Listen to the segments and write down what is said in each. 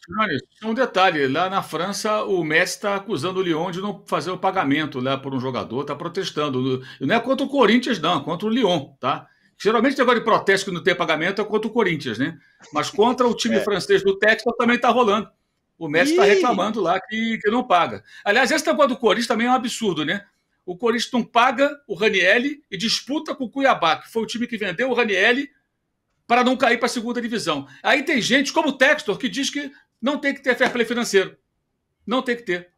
Jones, só um detalhe, lá na França o Messi está acusando o Lyon de não fazer o pagamento lá por um jogador, está protestando. Não é contra o Corinthians, não, é contra o Lyon, tá? Geralmente o negócio de protesto que não tem pagamento é contra o Corinthians, né? Mas contra o time É. francês do Texas também está rolando. O Messi está reclamando lá que não paga. Aliás, esse negócio do Corinthians também é um absurdo, né? O Corinthians não paga o Ranieri e disputa com o Cuiabá, que foi o time que vendeu o Ranieri para não cair para a segunda divisão. Aí tem gente como o Textor que diz que não tem que ter fair play financeiro. Não tem que ter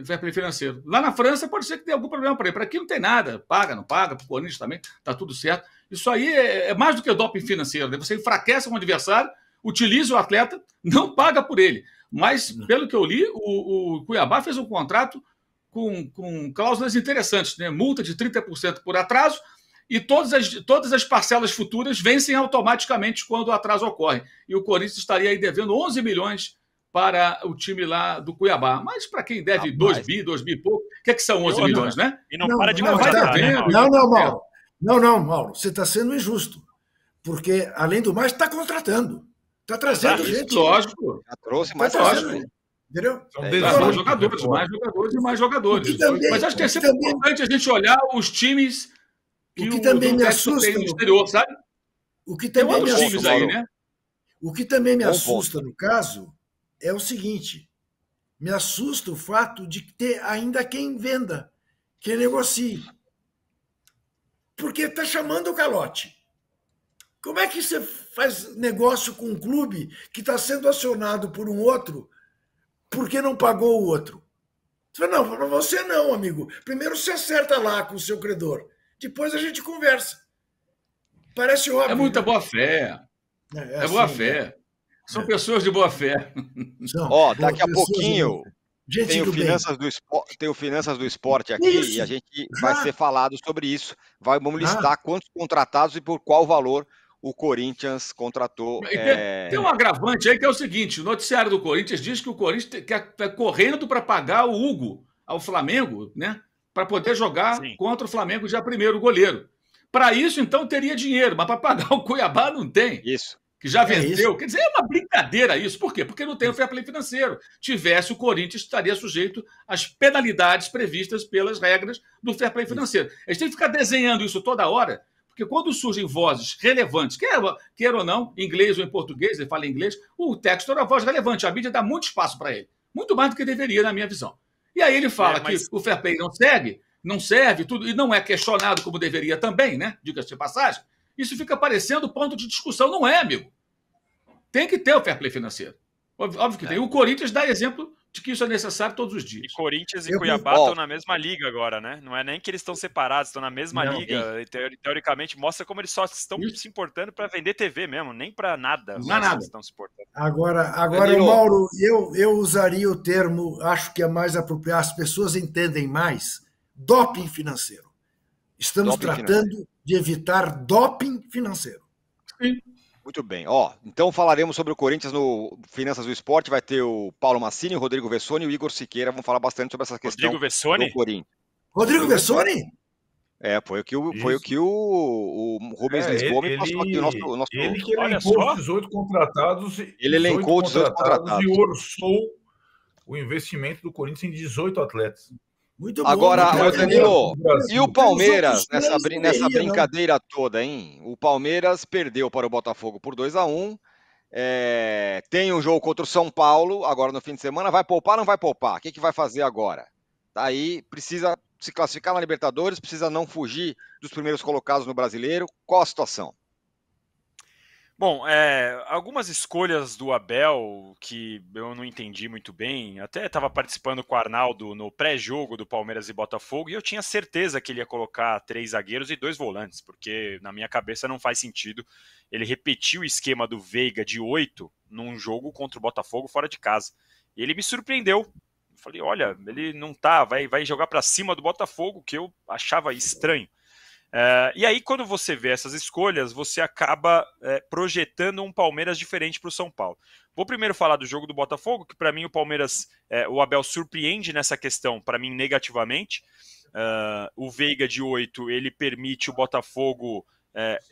fair play financeiro. Lá na França pode ser que tenha algum problema para ele. Para aqui não tem nada. Paga, não paga. Para o Corinthians também está tudo certo. Isso aí é mais do que doping financeiro. Né? Você enfraquece um adversário, utiliza o atleta, não paga por ele. Mas, pelo que eu li, o Cuiabá fez um contrato com cláusulas interessantes. Né? Multa de 30% por atraso e todas as parcelas futuras vencem automaticamente quando o atraso ocorre. E o Corinthians estaria aí devendo 11 milhões para o time lá do Cuiabá. Mas para quem deve 2 bi e pouco, o que é que são 11 milhões, né? E não para de vai contratar, né, devendo. Mauro? Não, Mauro. Você está sendo injusto. Porque, além do mais, está contratando. Está trazendo gente. Lógico. Já trouxe mais lógico. Entendeu? São mais jogadores, mais jogadores e mais jogadores. Também, mas acho que é sempre importante a gente olhar os times que o também me assusta no exterior, sabe? O que também tem outros times aí, né? O que também me assusta no caso é o seguinte: me assusta o fato de ter ainda quem venda, quem negocie. Porque está chamando o calote. Como é que você faz negócio com um clube que está sendo acionado por um outro porque não pagou o outro? Você fala, não, para você não, amigo. Primeiro você acerta lá com o seu credor. Depois a gente conversa. Parece óbvio. É muita boa fé. É boa fé. São pessoas de boa fé. Ó, daqui a pouquinho tem o Finanças do Esporte aqui e a gente vai ser falado sobre isso. Vamos listar quantos contratados e por qual valor o Corinthians contratou. Tem um agravante aí que é o seguinte: o noticiário do Corinthians diz que o Corinthians está correndo para pagar o Hugo ao Flamengo, né? Para poder jogar contra o Flamengo já primeiro, o goleiro. Para isso, então, teria dinheiro, mas para pagar o Cuiabá não tem. Isso. Que já vendeu. Quer dizer, é uma brincadeira isso. Por quê? Porque não tem o fair play financeiro. Tivesse, o Corinthians estaria sujeito às penalidades previstas pelas regras do fair play financeiro. A gente tem que ficar desenhando isso toda hora, porque quando surgem vozes relevantes, quer ou não, em inglês ou em português, ele fala em inglês, o Textor é uma voz relevante. A mídia dá muito espaço para ele. Muito mais do que deveria, na minha visão. E aí ele fala que o fair play não serve, tudo, e não é questionado como deveria também, né? Diga-se de passagem. Isso fica parecendo ponto de discussão. Não é, amigo. Tem que ter o fair play financeiro. Óbvio que tem. O Corinthians dá exemplo de que isso é necessário todos os dias. E Corinthians e Cuiabá estão na mesma liga agora, né? Não é nem que eles estão separados, estão na mesma liga. Teoricamente, mostra como eles só estão se importando para vender TV mesmo, nem para nada. Não é nada. Estão se importando. Agora Mauro, eu usaria o termo, acho que é mais apropriado, as pessoas entendem mais, doping financeiro. Estamos tratando de evitar doping financeiro. Sim. Muito bem. Então falaremos sobre o Corinthians no Finanças do Esporte. Vai ter o Paulo Massini, o Rodrigo Vessoni e o Igor Siqueira. Vão falar bastante sobre essa questão do Corinthians. Rodrigo Vessoni? Foi o que o Rubens Lisboa me passou aqui. Ele que elencou os 18 contratados. Ele elencou os 18 contratados. E orçou o investimento do Corinthians em 18 atletas. Muito bom. Agora, Danilo, e o Palmeiras nessa brincadeira toda, hein? O Palmeiras perdeu para o Botafogo por 2-1. Tem um jogo contra o São Paulo agora no fim de semana. Vai poupar ou não vai poupar? O que vai fazer agora? Tá aí, precisa se classificar na Libertadores, precisa não fugir dos primeiros colocados no Brasileiro. Qual a situação? Bom, algumas escolhas do Abel que eu não entendi muito bem, até estava participando com o Arnaldo no pré-jogo do Palmeiras e Botafogo, e eu tinha certeza que ele ia colocar 3 zagueiros e 2 volantes, porque na minha cabeça não faz sentido ele repetir o esquema do Veiga de 8 num jogo contra o Botafogo fora de casa. E ele me surpreendeu. Eu falei, olha, ele não tá, vai jogar para cima do Botafogo, que eu achava estranho. E aí, quando você vê essas escolhas, você acaba projetando um Palmeiras diferente para o São Paulo. Vou primeiro falar do jogo do Botafogo, que para mim o Palmeiras, o Abel surpreende nessa questão, para mim negativamente. O Veiga de 8, ele permite o Botafogo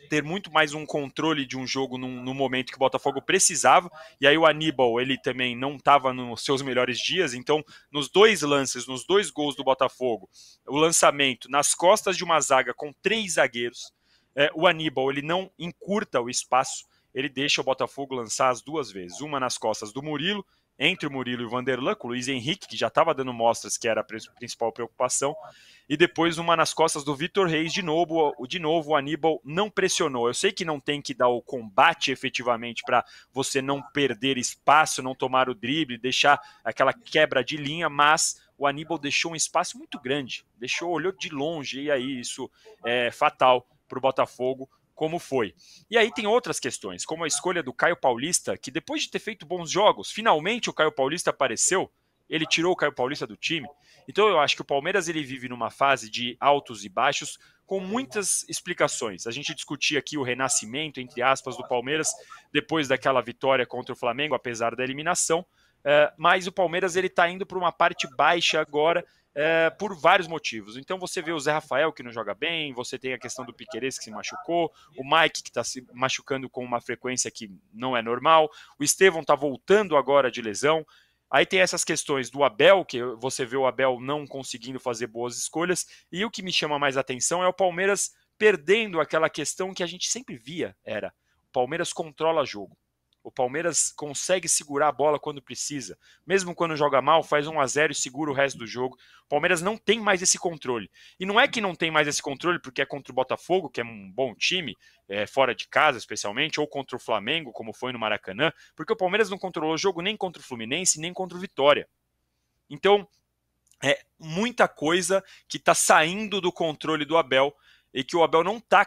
ter muito mais um controle de um jogo no momento que o Botafogo precisava, e aí o Aníbal, ele também não estava nos seus melhores dias, então nos 2 lances, nos 2 gols do Botafogo, o lançamento nas costas de uma zaga com 3 zagueiros, o Aníbal, ele não encurta o espaço, ele deixa o Botafogo lançar as 2 vezes, uma nas costas do Murilo, entre o Murilo e o Vanderlan, com o Luiz Henrique, que já estava dando mostras que era a principal preocupação, e depois uma nas costas do Vitor Reis, de novo o Aníbal não pressionou. Eu sei que não tem que dar o combate efetivamente para você não perder espaço, não tomar o drible, deixar aquela quebra de linha, mas o Aníbal deixou um espaço muito grande, olhou de longe, e aí isso é fatal para o Botafogo, como foi. E aí tem outras questões, como a escolha do Caio Paulista, que depois de ter feito bons jogos, finalmente o Caio Paulista apareceu, ele tirou o Caio Paulista do time. Então eu acho que o Palmeiras ele vive numa fase de altos e baixos com muitas explicações. A gente discutia aqui o renascimento, entre aspas, do Palmeiras depois daquela vitória contra o Flamengo, apesar da eliminação, mas o Palmeiras ele está indo para uma parte baixa agora, por vários motivos. Então você vê o Zé Rafael que não joga bem, você tem a questão do Piquerez que se machucou, o Mike que está se machucando com uma frequência que não é normal, o Estevão está voltando agora de lesão, aí tem essas questões do Abel, que você vê o Abel não conseguindo fazer boas escolhas, e o que me chama mais atenção é o Palmeiras perdendo aquela questão que a gente sempre via, o Palmeiras controla jogo. O Palmeiras consegue segurar a bola quando precisa. Mesmo quando joga mal, faz 1-0 e segura o resto do jogo. O Palmeiras não tem mais esse controle. E não é que não tem mais esse controle porque é contra o Botafogo, que é um bom time, fora de casa especialmente, ou contra o Flamengo, como foi no Maracanã, porque o Palmeiras não controlou o jogo nem contra o Fluminense, nem contra o Vitória. Então, é muita coisa que está saindo do controle do Abel, e que o Abel não está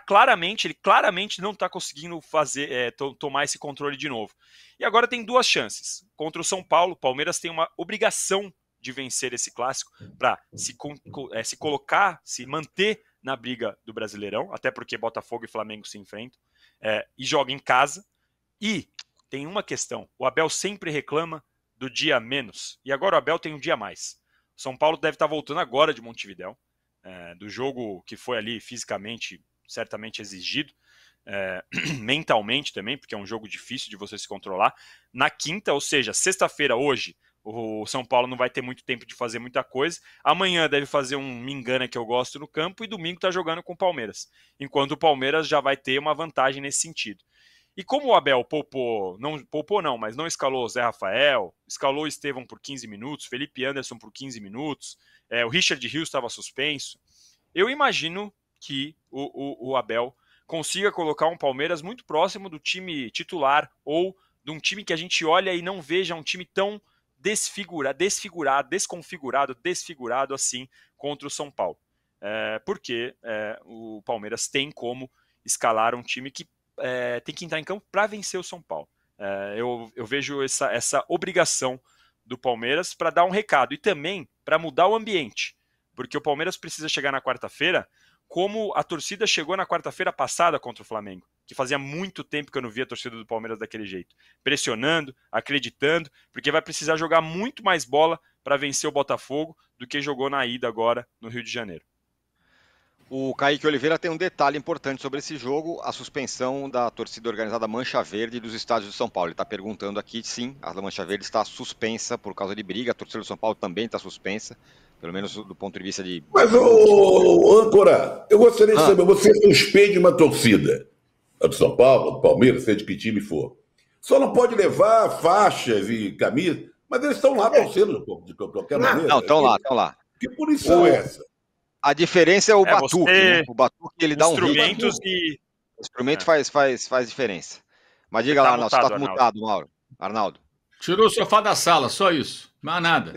ele claramente não está conseguindo fazer, tomar esse controle de novo. E agora tem 2 chances. Contra o São Paulo, o Palmeiras tem uma obrigação de vencer esse clássico para se colocar, se manter na briga do Brasileirão, até porque Botafogo e Flamengo se enfrentam, e joga em casa. E tem uma questão, o Abel sempre reclama do dia a menos, e agora o Abel tem um dia a mais. O São Paulo deve estar voltando agora de Montevidéu, do jogo que foi ali fisicamente certamente exigido, mentalmente também, porque é um jogo difícil de você se controlar, na quinta, ou seja, sexta-feira hoje, o São Paulo não vai ter muito tempo de fazer muita coisa, amanhã deve fazer um me engana que eu gosto no campo, e domingo está jogando com o Palmeiras, enquanto o Palmeiras já vai ter uma vantagem nesse sentido. E como o Abel mas não escalou o Zé Rafael, escalou o Estevão por 15 minutos, Felipe Anderson por 15 minutos, o Richard Rios estava suspenso, eu imagino que o Abel consiga colocar um Palmeiras muito próximo do time titular, ou de um time que a gente olha e não veja um time tão desconfigurado assim contra o São Paulo. Porque o Palmeiras tem como escalar um time que tem que entrar em campo para vencer o São Paulo. Eu vejo essa obrigação do Palmeiras para dar um recado e também para mudar o ambiente, porque o Palmeiras precisa chegar na quarta-feira como a torcida chegou na quarta-feira passada contra o Flamengo, que fazia muito tempo que eu não via a torcida do Palmeiras daquele jeito, pressionando, acreditando, porque vai precisar jogar muito mais bola para vencer o Botafogo do que jogou na ida agora no Rio de Janeiro. O Kaique Oliveira tem um detalhe importante sobre esse jogo, a suspensão da torcida organizada Mancha Verde dos estádios de São Paulo. Ele está perguntando aqui, sim, a Mancha Verde está suspensa por causa de briga, a torcida do São Paulo também está suspensa, pelo menos do ponto de vista de... Mas, âncora, eu gostaria de saber, você suspende uma torcida, a do São Paulo, do Palmeiras, seja de que time for, só não pode levar faixas e camisas, mas eles estão lá torcendo de qualquer maneira. Não, estão lá. Que punição é essa? A diferença é o batuque, né? O batuque ele dá um ritmo. O instrumento faz diferença. Mas diga lá, Arnaldo, você está mutado, Mauro. Arnaldo. Tirou o sofá da sala, só isso. Mais nada.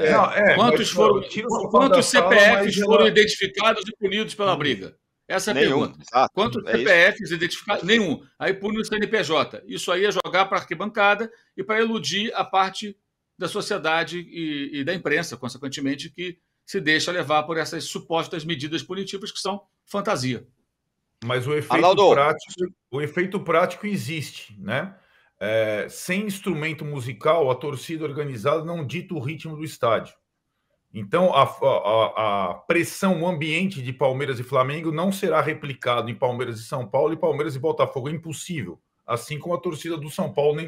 Quantos CPFs foram identificados e punidos pela briga? Essa é a pergunta. Exato, Quantos CPFs identificados? Nenhum. Aí pune o CNPJ. Isso aí é jogar para a arquibancada e para iludir a parte da sociedade e da imprensa, consequentemente, que se deixa levar por essas supostas medidas punitivas que são fantasia. Mas o efeito prático existe, né? Sem instrumento musical, a torcida organizada não dita o ritmo do estádio. Então, a pressão, o ambiente de Palmeiras e Flamengo não será replicado em Palmeiras e São Paulo e Palmeiras e Botafogo. É impossível. Assim como a torcida do São Paulo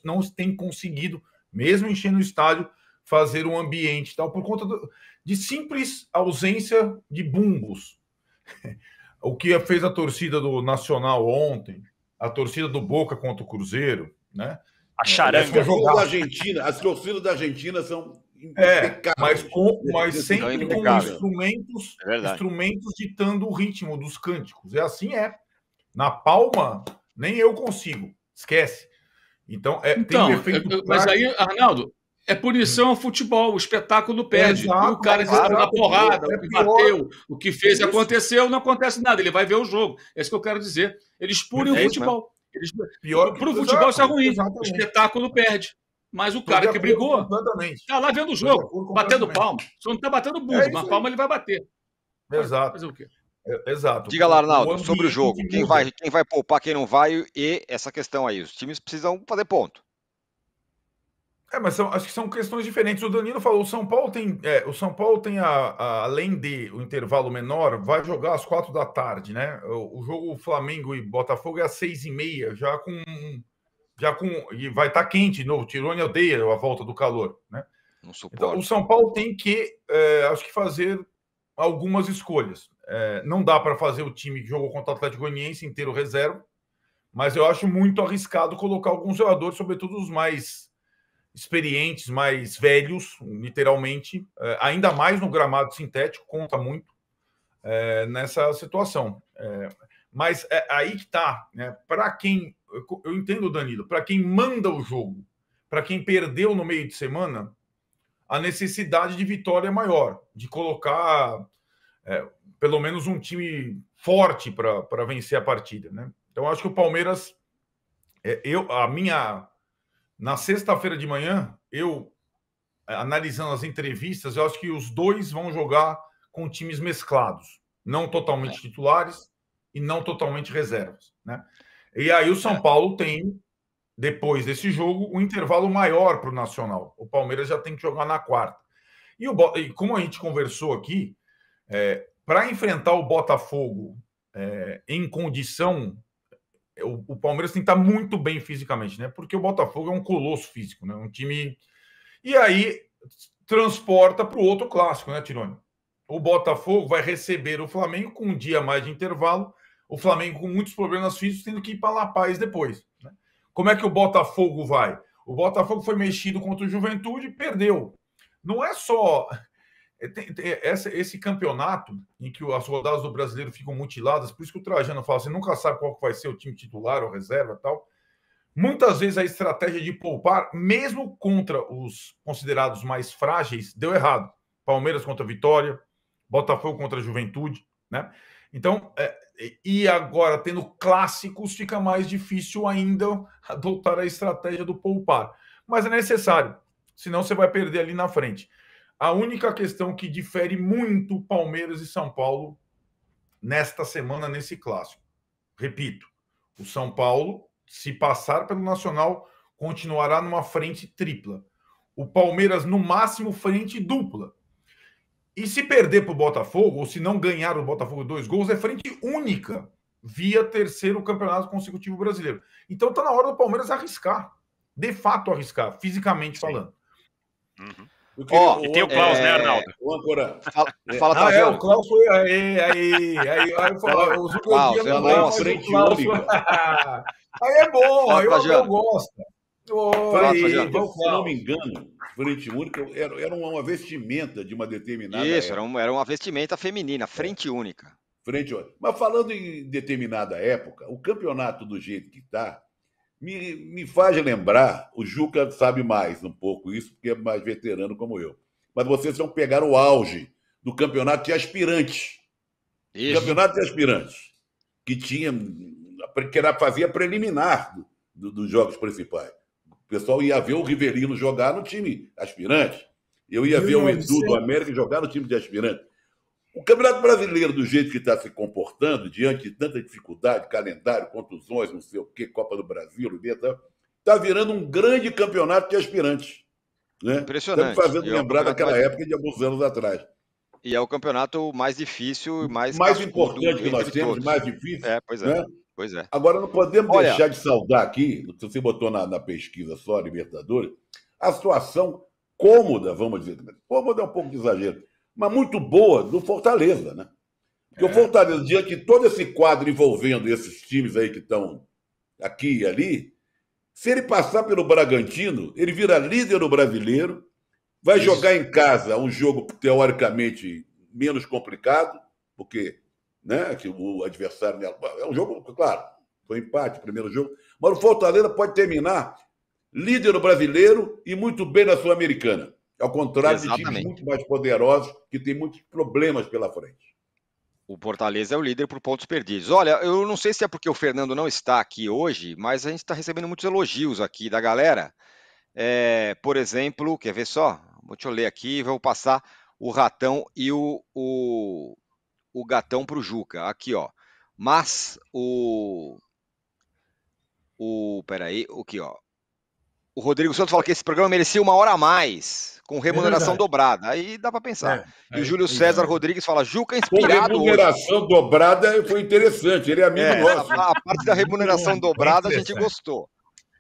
não tem conseguido, mesmo enchendo o estádio, fazer um ambiente tal, por conta de simples ausência de bumbos. O que fez a torcida do Nacional ontem, a torcida do Boca contra o Cruzeiro, né? A charanga. As torcidas da Argentina são mas sempre com instrumentos ditando o ritmo dos cânticos. Assim é. Na palma, nem eu consigo. Esquece. Então, tem um efeito mas aí, Arnaldo, é punição ao futebol, o espetáculo perde. E o cara que está na porrada, o que bateu, o que fez aconteceu, não acontece nada. Ele vai ver o jogo. É isso que eu quero dizer. Eles punem o futebol. Para o futebol isso é ruim. Exatamente. O espetáculo perde. Mas o cara que brigou está lá vendo o jogo, batendo palma. Só não está batendo bumbo, mas palma ele vai bater. Exato. Fazer o quê? Exato. Diga lá, Arnaldo, sobre o jogo. Quem vai poupar, quem não vai, e essa questão aí. Os times precisam fazer ponto. Mas acho que são questões diferentes. O Danilo falou, o São Paulo tem além de o intervalo menor, vai jogar às 4 da tarde, né? O jogo Flamengo e Botafogo é às 6h30, e vai estar quente de novo. Tirone odeia a volta do calor, né? Então, o São Paulo tem que, acho que fazer algumas escolhas. Não dá para fazer o time que jogou contra o Atlético Goianiense inteiro reserva, mas eu acho muito arriscado colocar alguns jogadores, sobretudo os mais experientes, mais velhos, literalmente, ainda mais no gramado sintético, conta muito nessa situação. Mas aí que está, né? Para quem... Eu entendo, Danilo, para quem manda o jogo, para quem perdeu no meio de semana, a necessidade de vitória é maior, de colocar pelo menos um time forte para vencer a partida, né? Então, acho que o Palmeiras... Na sexta-feira de manhã, analisando as entrevistas, eu acho que os dois vão jogar com times mesclados, não totalmente titulares e não totalmente reservas, né? E aí o São Paulo tem, depois desse jogo, um intervalo maior para o Nacional. O Palmeiras já tem que jogar na quarta. E como a gente conversou aqui, para enfrentar o Botafogo em condição... O Palmeiras tem que estar muito bem fisicamente, né? Porque o Botafogo é um colosso físico, né? Um time... E aí transporta para o outro clássico, né, Tirone? O Botafogo vai receber o Flamengo com um dia mais de intervalo, o Flamengo com muitos problemas físicos, tendo que ir para La Paz depois, né? Como é que o Botafogo vai? O Botafogo foi mexido contra o Juventude e perdeu. Não é só... Esse campeonato em que as rodadas do brasileiro ficam mutiladas, por isso que o Trajano fala, você nunca sabe qual vai ser o time titular ou reserva e tal. Muitas vezes a estratégia de poupar, mesmo contra os considerados mais frágeis, deu errado. Palmeiras contra a Vitória, Botafogo contra a Juventude, né? Então, e agora tendo clássicos, fica mais difícil ainda adotar a estratégia do poupar. Mas é necessário, senão você vai perder ali na frente. A única questão que difere muito Palmeiras e São Paulo nesta semana, nesse clássico. Repito, o São Paulo, se passar pelo Nacional, continuará numa frente tripla. O Palmeiras, no máximo, frente dupla. E se perder para o Botafogo, ou se não ganhar o Botafogo 2 gols, é frente única, via terceiro campeonato consecutivo brasileiro. Então está na hora do Palmeiras arriscar. De fato arriscar, fisicamente falando. Uhum. E tem o Klaus, né, Arnaldo? Fala, Trajano. O Klaus foi aí eu falo, os Klaus, é uma frente única. Aí é bom, aí eu gosto. Se não me engano, frente única era uma vestimenta de uma determinada Isso, época. era uma vestimenta feminina, frente única. Frente única. Mas falando em determinada época, o campeonato do jeito que está, me faz lembrar, o Juca sabe mais um pouco isso, porque é mais veterano como eu. Mas vocês vão pegar o auge do campeonato de aspirantes. Isso. Campeonato de aspirantes, que fazia preliminar dos jogos principais. O pessoal ia ver o Rivelino jogar no time aspirante. Eu ia ver o Edu do América jogar no time de aspirante. O Campeonato Brasileiro, do jeito que está se comportando, diante de tanta dificuldade, calendário, contusões, não sei o quê, Copa do Brasil, está virando um grande campeonato de aspirantes. Né? Impressionante. Estamos fazendo lembrar daquela época de alguns anos atrás. E é o campeonato mais difícil e mais importante que nós temos, todos. mais difícil. Pois é. Né? Pois é. Agora, não podemos deixar de saudar aqui, se você botou na pesquisa só Libertadores, a situação cômoda, vamos dizer. Cômoda é um pouco de exagero, mas muito boa do Fortaleza, né? Porque o Fortaleza, diante de todo esse quadro envolvendo esses times aí que estão aqui e ali, se ele passar pelo Bragantino, ele vira líder do Brasileiro, vai jogar em casa um jogo teoricamente menos complicado, porque, né, que o adversário é um jogo, claro, foi empate, primeiro jogo, mas o Fortaleza pode terminar líder do Brasileiro e muito bem na Sul-Americana, ao contrário de times muito mais poderosos que têm muitos problemas pela frente. O Fortaleza é o líder por pontos perdidos. Olha, eu não sei se é porque o Fernando não está aqui hoje, mas a gente está recebendo muitos elogios aqui da galera. Por exemplo, quer ver só? Deixa eu ler aqui, vou passar o Ratão e o Gatão para o Juca. Aqui, ó. Mas peraí, aqui, ó. O Rodrigo Santos fala que esse programa merecia 1 hora a mais, com remuneração dobrada. Aí dá para pensar. E o Júlio César Rodrigues fala, Juca inspirado hoje. A remuneração dobrada foi interessante, ele é amigo nosso. A parte da remuneração dobrada a gente gostou.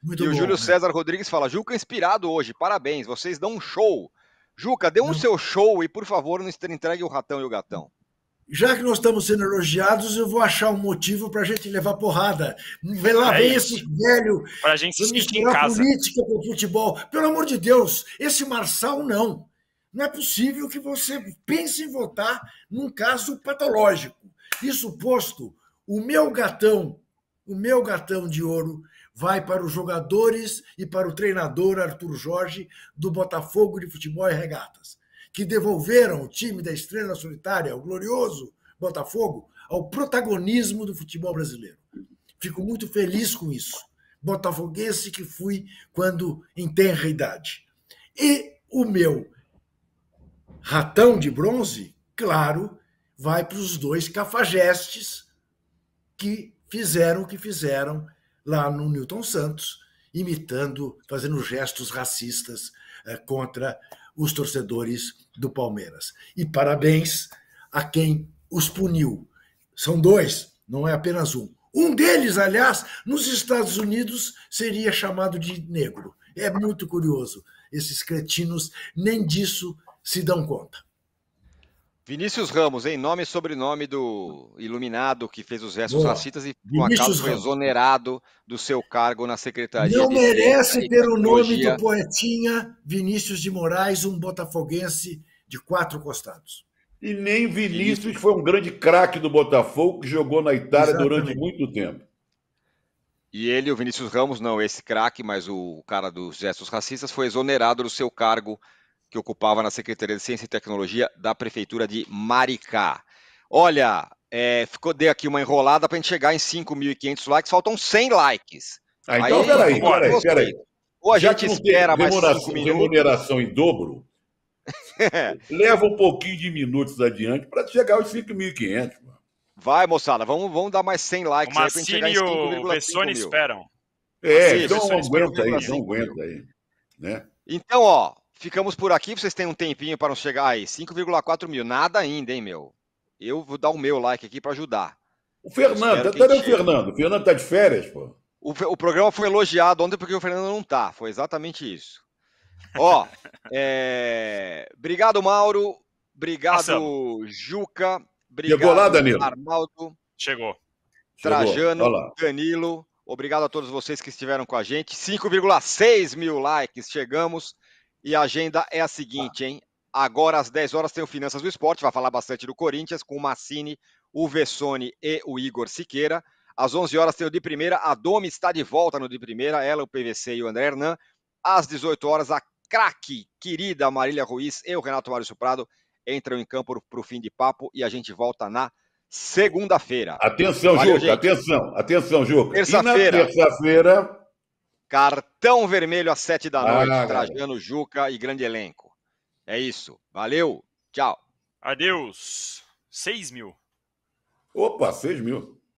Muito e o bom, Júlio César Rodrigues fala, Juca inspirado hoje, parabéns, vocês dão um show. Juca, dê um seu show e, por favor, não entregue o Ratão e o Gatão. Já que nós estamos sendo elogiados, eu vou achar um motivo para a gente levar porrada. Lá vem esse velho para a gente se sentir em casa. Política com futebol. Pelo amor de Deus, esse Marçal não. Não é possível que você pense em votar num caso patológico. Isso posto, o meu gatão de ouro vai para os jogadores e para o treinador Arthur Jorge do Botafogo de Futebol e Regatas, que devolveram o time da Estrela Solitária, o glorioso Botafogo, ao protagonismo do futebol brasileiro. Fico muito feliz com isso. Botafoguense que fui quando em tenra idade. E o meu Ratão de bronze, claro, vai para os 2 cafajestes que fizeram o que fizeram lá no Newton Santos, imitando, fazendo gestos racistas contra os torcedores do Palmeiras. E parabéns a quem os puniu. São 2, não é apenas um. Um deles, aliás, nos Estados Unidos seria chamado de negro. É muito curioso. Esses cretinos nem disso se dão conta. Vinícius Ramos, em nome e sobrenome do iluminado que fez os gestos racistas e por acaso foi exonerado do seu cargo na Secretaria Não de merece ter o nome do poetinha Vinícius de Moraes, um botafoguense de 4 costados. E nem Vinícius foi um grande craque do Botafogo que jogou na Itália durante muito tempo. E ele, o Vinícius Ramos, não esse craque, mas o cara dos gestos racistas, foi exonerado do seu cargo que ocupava na Secretaria de Ciência e Tecnologia da Prefeitura de Maricá. Olha, dei aqui uma enrolada para a gente chegar em 5.500 likes, faltam 100 likes. Então, peraí. Ou a gente espera mais 5 minutos. Remuneração em dobro, leva um pouquinho de minutos adiante para chegar aos 5.500. Vai, moçada, vamos dar mais 100 likes aí para a gente chegar em 5,5 mil. Bessone esperam. Então não aguenta aí. Né? Então, ó, ficamos por aqui, vocês têm um tempinho para nos chegar aí. 5,4 mil, nada ainda, hein, meu? Eu vou dar o meu like aqui para ajudar. O Fernando, cadê o Fernando? O Fernando tá de férias, pô? O programa foi elogiado ontem porque o Fernando não tá. Foi exatamente isso. Ó, obrigado, Mauro. Obrigado, Juca. Obrigado, chegou lá, Danilo? Arnaldo. Chegou. Trajano, Danilo. Obrigado a todos vocês que estiveram com a gente. 5,6 mil likes, chegamos. E a agenda é a seguinte, hein? Agora, às 10 horas, tem o Finanças do Esporte. Vai falar bastante do Corinthians, com o Massini, o Vessone e o Igor Siqueira. Às 11 horas, tem o De Primeira. A Domi está de volta no De Primeira. Ela, o PVC e o André Hernan. Às 18 horas, a craque, querida Marília Ruiz e o Renato Maurício Prado entram em campo para o fim de papo. E a gente volta na segunda-feira. Atenção, valeu, Juca. Atenção, Juca. Terça-feira. E na terça-feira... Cartão vermelho às 7 da noite. Trajano, Juca e grande elenco. É isso. Valeu. Tchau. Adeus. 6 mil. Opa, 6 mil.